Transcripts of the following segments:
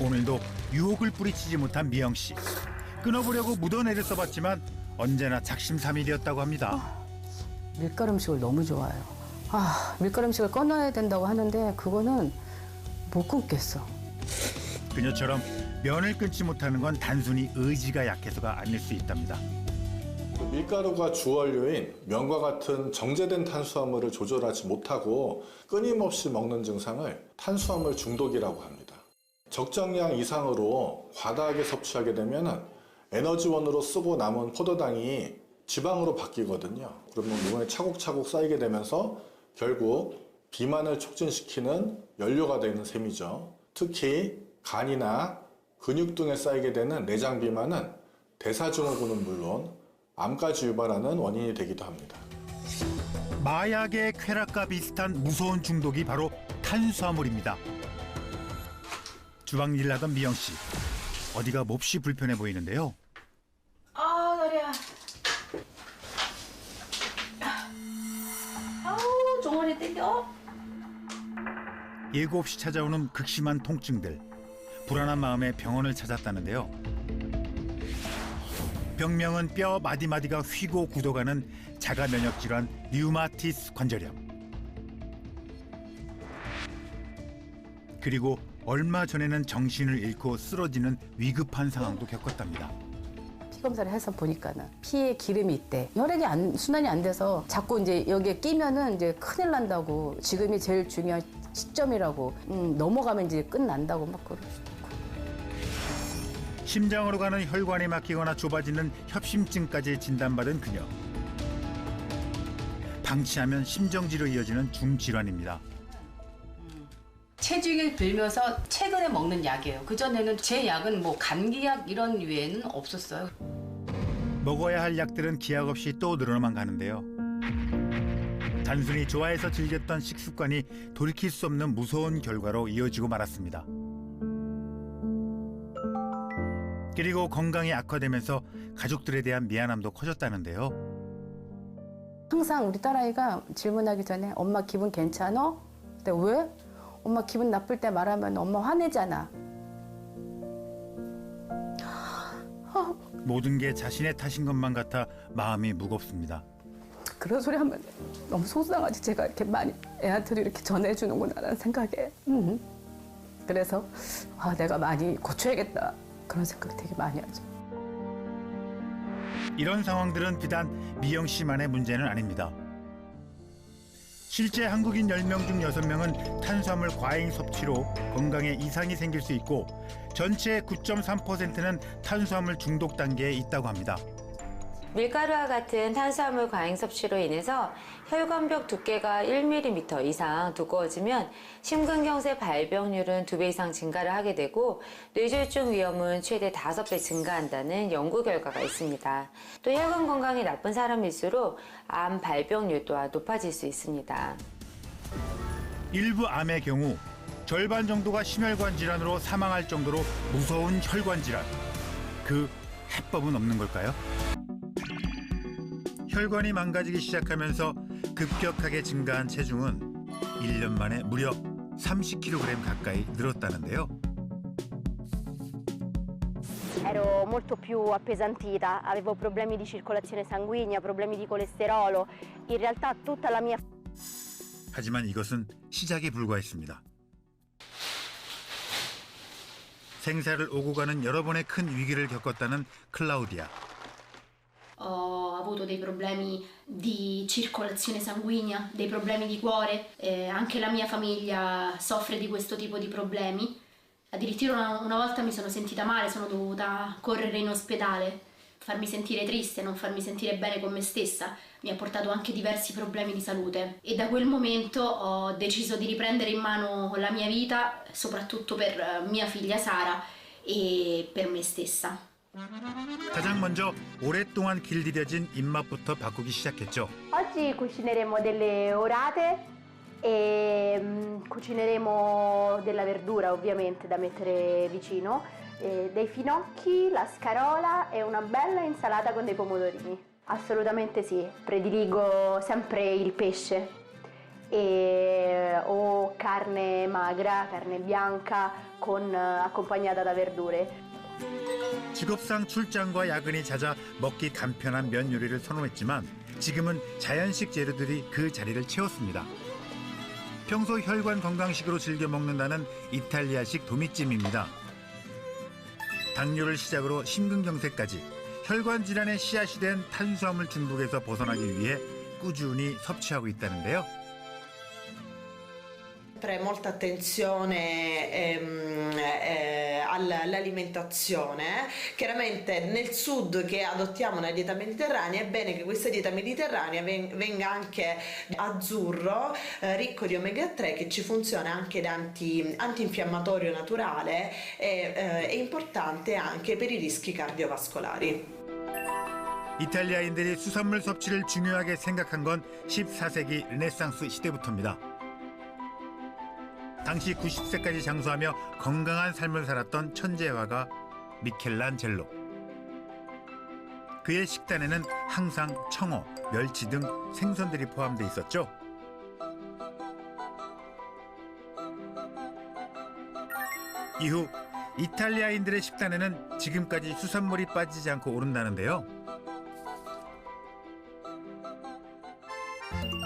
오늘도 유혹을 뿌리치지 못한 미영 씨. 끊어보려고 묻어내려 써봤지만 언제나 작심삼일이었다고 합니다. 밀가루 음식을 너무 좋아해요. 밀가루 음식을 끊어야 된다고 하는데 그거는 못 끊겠어. 그녀처럼 면을 끊지 못하는 건 단순히 의지가 약해서가 아닐 수 있답니다. 밀가루가 주원료인 면과 같은 정제된 탄수화물을 조절하지 못하고 끊임없이 먹는 증상을 탄수화물 중독이라고 합니다. 적정량 이상으로 과다하게 섭취하게 되면 에너지원으로 쓰고 남은 포도당이 지방으로 바뀌거든요. 그러면 몸에 차곡차곡 쌓이게 되면서 결국 비만을 촉진시키는 연료가 되는 셈이죠. 특히 간이나 근육 등에 쌓이게 되는 내장 비만은 대사증후군은 물론 암까지 유발하는 원인이 되기도 합니다. 마약의 쾌락과 비슷한 무서운 중독이 바로 탄수화물입니다. 주방일 하던 미영 씨. 어디가 몹시 불편해 보이는데요. 다리야. 아우, 종아리 땡겨. 예고 없이 찾아오는 극심한 통증들. 불안한 마음에 병원을 찾았다는데요. 병명은 뼈 마디마디가 휘고 굳어가는 자가 면역 질환 류마티스 관절염. 그리고 얼마 전에는 정신을 잃고 쓰러지는 위급한 상황도 겪었답니다. 피 검사를 해서 보니까는 피에 기름이 있대. 혈액이 순환이 안 돼서 자꾸 이제 여기에 끼면은 이제 큰일 난다고. 지금이 제일 중요한 시점이라고. 넘어가면 이제 끝난다고 막 그러시더라고. 심장으로 가는 혈관이 막히거나 좁아지는 협심증까지 진단받은 그녀. 방치하면 심정지로 이어지는 중질환입니다. 체중이 들면서 최근에 먹는 약이에요. 그전에는 제 약은 뭐 감기약 이런 외에는 없었어요. 먹어야 할 약들은 기약 없이 또 늘어나만 가는데요. 단순히 좋아해서 즐겼던 식습관이 돌이킬 수 없는 무서운 결과로 이어지고 말았습니다. 그리고 건강이 악화되면서 가족들에 대한 미안함도 커졌다는데요. 항상 우리 딸아이가 질문하기 전에 엄마 기분 괜찮어? 근데 왜? 엄마 기분 나쁠 때 말하면 엄마 화내잖아. 모든 게 자신의 탓인 것만 같아 마음이 무겁습니다. 그런 소리 하면 너무 속상하지. 제가 이렇게 많이 애한테도 이렇게 전해주는구나라는 생각에. 그래서 내가 많이 고쳐야겠다. 그런 생각이 되게 많이 하죠. 이런 상황들은 비단 미영 씨만의 문제는 아닙니다. 실제 한국인 10명 중 6명은 탄수화물 과잉 섭취로 건강에 이상이 생길 수 있고 전체의 9.3%는 탄수화물 중독 단계에 있다고 합니다. 밀가루와 같은 탄수화물 과잉 섭취로 인해서 혈관벽 두께가 1mm 이상 두꺼워지면 심근경색 발병률은 2배 이상 증가를 하게 되고 뇌졸중 위험은 최대 5배 증가한다는 연구 결과가 있습니다. 또 혈관 건강이 나쁜 사람일수록 암 발병률 또한 높아질 수 있습니다. 일부 암의 경우 절반 정도가 심혈관 질환으로 사망할 정도로 무서운 혈관 질환. 그 해법은 없는 걸까요? 혈관이 망가지기 시작하면서 급격하게 증가한 체중은 1년 만에 무려 30kg 가까이 늘었다는데요. Ero molto più appesantita, avevo problemi di circolazione sanguigna, problemi di colesterolo. In realtà tutta la mia... 하지만 이것은 시작에 불과했습니다. 생사를 오고 가는 여러 번의 큰 위기를 겪었다는 클라우디아. Ho avuto dei problemi di circolazione sanguigna, dei problemi di cuore, anche la mia famiglia soffre di questo tipo di problemi. Addirittura una volta mi sono sentita male, sono dovuta correre in ospedale. Farmi sentire triste, non farmi sentire bene con me stessa, mi ha portato anche diversi problemi di salute. E da quel momento ho deciso di riprendere in mano la mia vita, soprattutto per mia figlia Sara e per me stessa. 가장 먼저 오랫동안 길들여진 입맛부터 바꾸기 시작했죠. Oggi cucineremo delle orate e cucineremo della verdura ovviamente da mettere vicino, dei finocchi, la scarola e una bella insalata con dei pomodorini. Assolutamente sì, prediligo sempre il pesce o carne magra, carne bianca accompagnata da verdure. 직업상 출장과 야근이 잦아 먹기 간편한 면 요리를 선호했지만 지금은 자연식 재료들이 그 자리를 채웠습니다. 평소 혈관 건강식으로 즐겨 먹는다는 이탈리아식 도미찜입니다. 당뇨를 시작으로 심근경색까지 혈관 질환의 씨앗이 된 탄수화물 중독에서 벗어나기 위해 꾸준히 섭취하고 있다는데요. Molta attenzione all'alimentazione. Chiaramente nel sud che adottiamo una dieta mediterranea è bene che questa dieta mediterranea venga anche azzurro, ricco di omega 3 che ci funziona anche da antinfiammatorio naturale e è importante anche per i rischi cardiovascolari. 이탈리아인들이 수산물 섭취를 중요하게 생각한 건 14세기 르네상스 시대부터입니다. 당시 90세까지 장수하며 건강한 삶을 살았던 천재화가 미켈란젤로. 그의 식단에는 항상 청어, 멸치 등 생선들이 포함되어 있었죠. 이후 이탈리아인들의 식단에는 지금까지 수산물이 빠지지 않고 오른다는데요.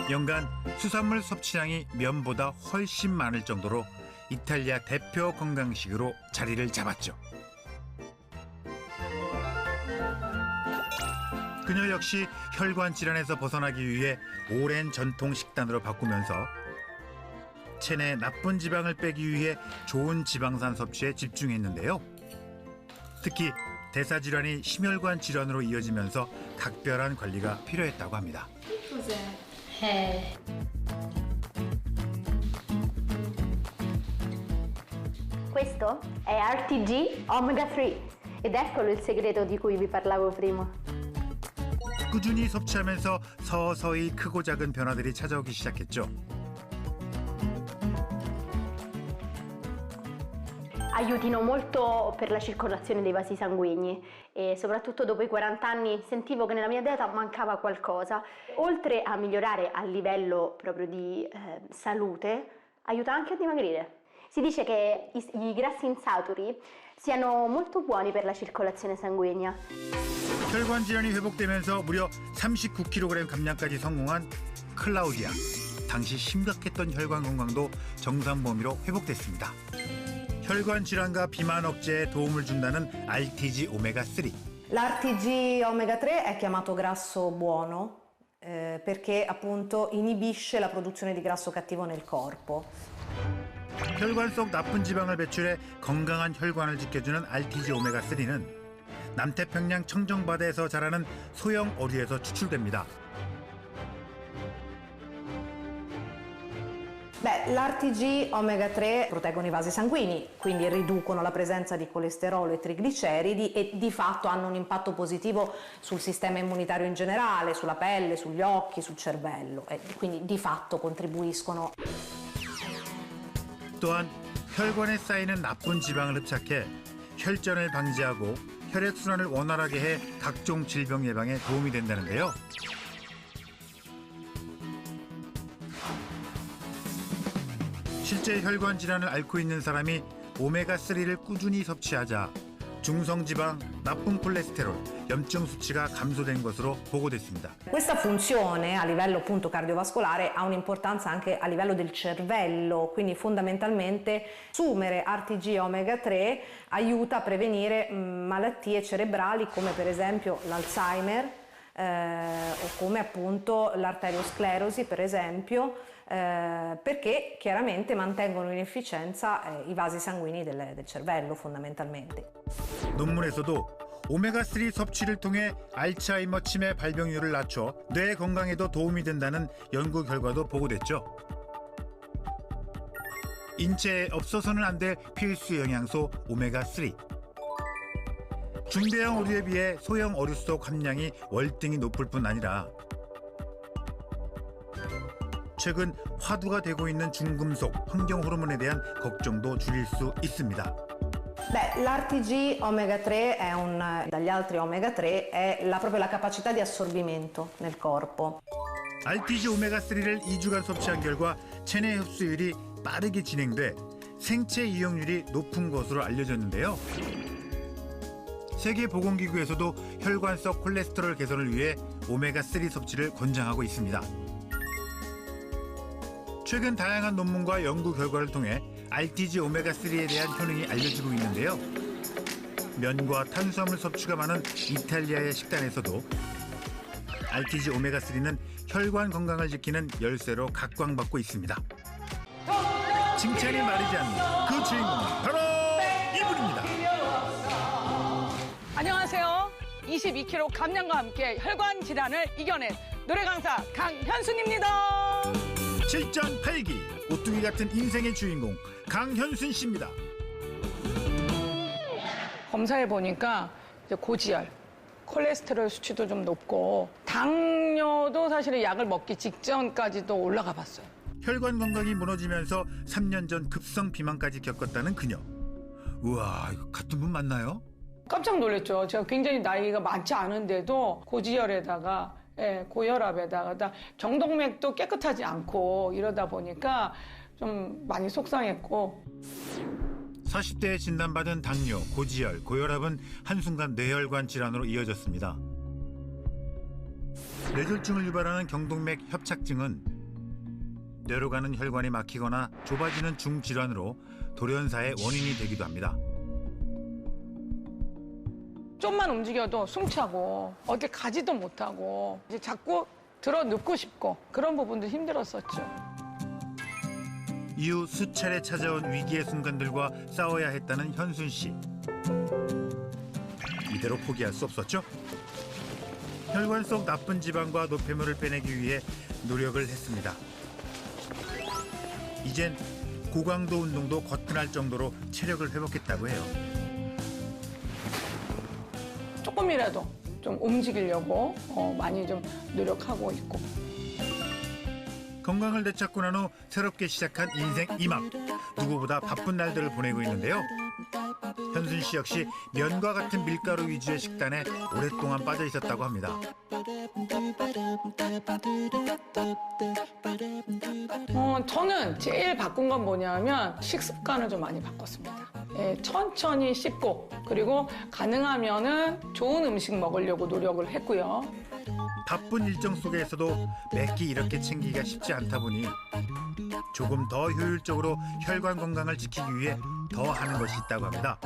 연간 수산물 섭취량이 면보다 훨씬 많을 정도로 이탈리아 대표 건강식으로 자리를 잡았죠. 그녀 역시 혈관 질환에서 벗어나기 위해 오랜 전통 식단으로 바꾸면서 체내 나쁜 지방을 빼기 위해 좋은 지방산 섭취에 집중했는데요. 특히 대사질환이 심혈관 질환으로 이어지면서 각별한 관리가 필요했다고 합니다. Questo è RTG Omega 3 ed eccolo il segreto di cui vi parlavo prima. 꾸준히 섭취하면서 서서히 크고 작은 변화들이 찾아오기 시작했죠. Aiutino molto per la circolazione dei vasi sanguigni e soprattutto dopo i 40 anni sentivo che nella mia dieta mancava qualcosa. Oltre a migliorare a livello proprio di salute, aiuta anche a dimagrire. Si dice che i grassi insaturi siano molto buoni per la circolazione sanguigna. 혈관 질환이 회복되면서 무려 39kg 감량까지 성공한 클라우디아. 당시 심각했던 혈관 건강도 정상 범위로 회복됐습니다. 혈관 질환과 비만 억제에 도움을 준다는 RTG 오메가3. L'RTG omega 3 è chiamato grasso buono perché appunto inibisce la produzione di grasso cattivo nel corpo. 혈관 속 나쁜 지방을 배출해 건강한 혈관을 지켜주는 RTG 오메가3는 남태평양 청정바다에서 자라는 소형 어류에서 추출됩니다. Beh, l'RTG omega 3 proteggono i vasi sanguigni, quindi riducono la presenza di colesterolo e trigliceridi e di fatto hanno un impatto positivo sul sistema immunitario in generale, sulla pelle, sugli occhi, sul cervello e quindi di fatto contribuiscono. 또한 혈관에 쌓이는 나쁜 지방을 흡착해 혈전을 방지하고 혈액순환을 원활하게 해 각종 질병 예방에 도움이 된다는데요. 실제 혈관 질환을 앓고 있는 사람이 오메가3를 꾸준히 섭취하자 중성지방, 나쁜 콜레스테롤, 염증 수치가 감소된 것으로 보고됐습니다. Questa funzione a livello appunto cardiovascolare ha un'importanza anche a livello del cervello, quindi fondamentalmente assumere RTG omega 3 aiuta a prevenire malattie cerebrali come per esempio l'Alzheimer o come appunto l'arteriosclerosi per esempio, perché chiaramente mantengono in efficienza i vasi sanguigni del cervello fondamentalmente. 논문에서도 오메가3 섭취를 통해 알츠하이머 치매 발병률을 낮춰 뇌 건강에도 도움이 된다는 연구 결과도 보고됐죠. 인체에 없어서는 안 될 필수 영양소 오메가3. 중대형 어류에 비해 소형 어류 속 함량이 월등히 높을 뿐 아니라 최근 화두가 되고 있는 중금속, 환경 호르몬에 대한 걱정도 줄일 수 있습니다. Beh, l'RTG omega 3 dagli altri omega 3 è proprio la capacità di assorbimento nel corpo. RTG 오메가3를 2주간 섭취한 결과 체내 흡수율이 빠르게 진행돼 생체 이용률이 높은 것으로 알려졌는데요. 세계보건기구에서도 혈관 속 콜레스테롤 개선을 위해 오메가3 섭취를 권장하고 있습니다. 최근 다양한 논문과 연구 결과를 통해 RTG 오메가3에 대한 효능이 알려지고 있는데요. 면과 탄수화물 섭취가 많은 이탈리아의 식단에서도 RTG 오메가3는 혈관 건강을 지키는 열쇠로 각광받고 있습니다. 칭찬이 마르지 않는 그 주인공은 바로 이분입니다. 안녕하세요. 22kg 감량과 함께 혈관 질환을 이겨낸 노래 강사 강현순입니다. 7.8기 오뚜기 같은 인생의 주인공 강현순 씨입니다. 검사해 보니까 이제 고지혈, 콜레스테롤 수치도 좀 높고 당뇨도 사실은 약을 먹기 직전까지도 올라가 봤어요. 혈관 건강이 무너지면서 3년 전 급성 비만까지 겪었다는 그녀. 우와, 이거 같은 분 맞나요? 깜짝 놀랐죠. 제가 굉장히 나이가 많지 않은데도 고지혈에다가 고혈압에다가 경동맥도 깨끗하지 않고 이러다 보니까 좀 많이 속상했고. 40대에 진단받은 당뇨, 고지혈, 고혈압은 한순간 뇌혈관 질환으로 이어졌습니다. 뇌졸중을 유발하는 경동맥 협착증은 뇌로 가는 혈관이 막히거나 좁아지는 중질환으로 돌연사의 원인이 되기도 합니다. 좀만 움직여도 숨차고 어디 가지도 못하고 이제 자꾸 들어 눕고 싶고 그런 부분도 힘들었었죠. 이후 수차례 찾아온 위기의 순간들과 싸워야 했다는 현순 씨. 이대로 포기할 수 없었죠. 혈관 속 나쁜 지방과 노폐물을 빼내기 위해 노력을 했습니다. 이젠 고강도 운동도 거뜬할 정도로 체력을 회복했다고 해요. 조금이라도 좀 움직이려고 많이 좀 노력하고 있고. 건강을 되찾고 난 후 새롭게 시작한 인생 2막. 누구보다 바쁜 날들을 보내고 있는데요. 현순 씨 역시 면과 같은 밀가루 위주의 식단에 오랫동안 빠져 있었다고 합니다. 저는 제일 바꾼 건 뭐냐면 식습관을 좀 많이 바꿨습니다. 천천히 씹고 그리고 가능하면은 좋은 음식 먹으려고 노력을 했고요. 바쁜 일정 속에서도 매끼 이렇게 챙기기가 쉽지 않다 보니 조금 더 효율적으로 혈관 건강을 지키기 위해 더 하는 것이 있다고 합니다.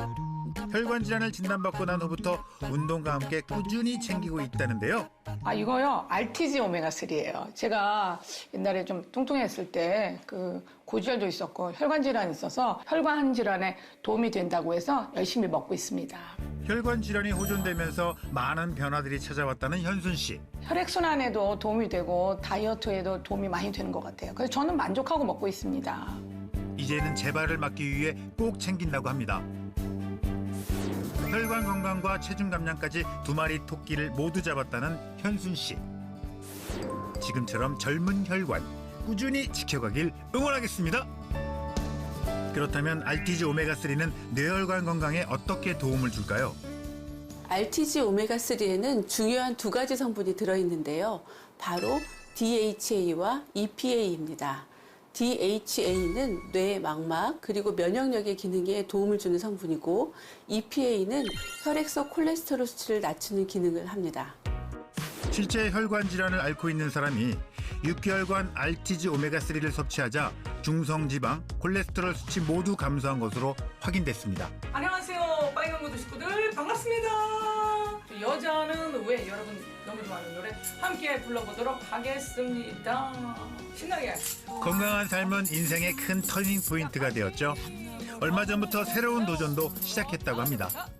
혈관 질환을 진단받고 난 후부터 운동과 함께 꾸준히 챙기고 있다는데요. 이거요 RTG 오메가3예요. 제가 옛날에 좀 뚱뚱했을 때 그 고지혈도 있었고 혈관 질환이 있어서 혈관 질환에 도움이 된다고 해서 열심히 먹고 있습니다. 혈관 질환이 호전되면서 많은 변화들이 찾아왔다는 현순 씨. 혈액순환에도 도움이 되고 다이어트에도 도움이 많이 되는 것 같아요. 그래서 저는 만족하고 먹고 있습니다. 이제는 재발을 막기 위해 꼭 챙긴다고 합니다. 혈관 건강과 체중 감량까지 2마리 토끼를 모두 잡았다는 현순 씨. 지금처럼 젊은 혈관 꾸준히 지켜가길 응원하겠습니다. 그렇다면 RTG 오메가3는 뇌혈관 건강에 어떻게 도움을 줄까요? RTG 오메가3에는 중요한 2가지 성분이 들어있는데요. 바로 DHA와 EPA입니다. DHA는 뇌 망막 그리고 면역력의 기능에 도움을 주는 성분이고 EPA는 혈액 속 콜레스테롤 수치를 낮추는 기능을 합니다. 실제 혈관 질환을 앓고 있는 사람이 6개월간 RTG 오메가3를 섭취하자 중성지방, 콜레스테롤 수치 모두 감소한 것으로 확인됐습니다. 안녕하세요. 빨간 구두 식구들 반갑습니다. 여자는 왜 여러분 너무 좋아하는 노래 함께 불러보도록 하겠습니다. 신나게. 건강한 삶은 인생의 큰 터닝 포인트가 되었죠. 얼마 전부터 새로운 도전도 시작했다고 합니다.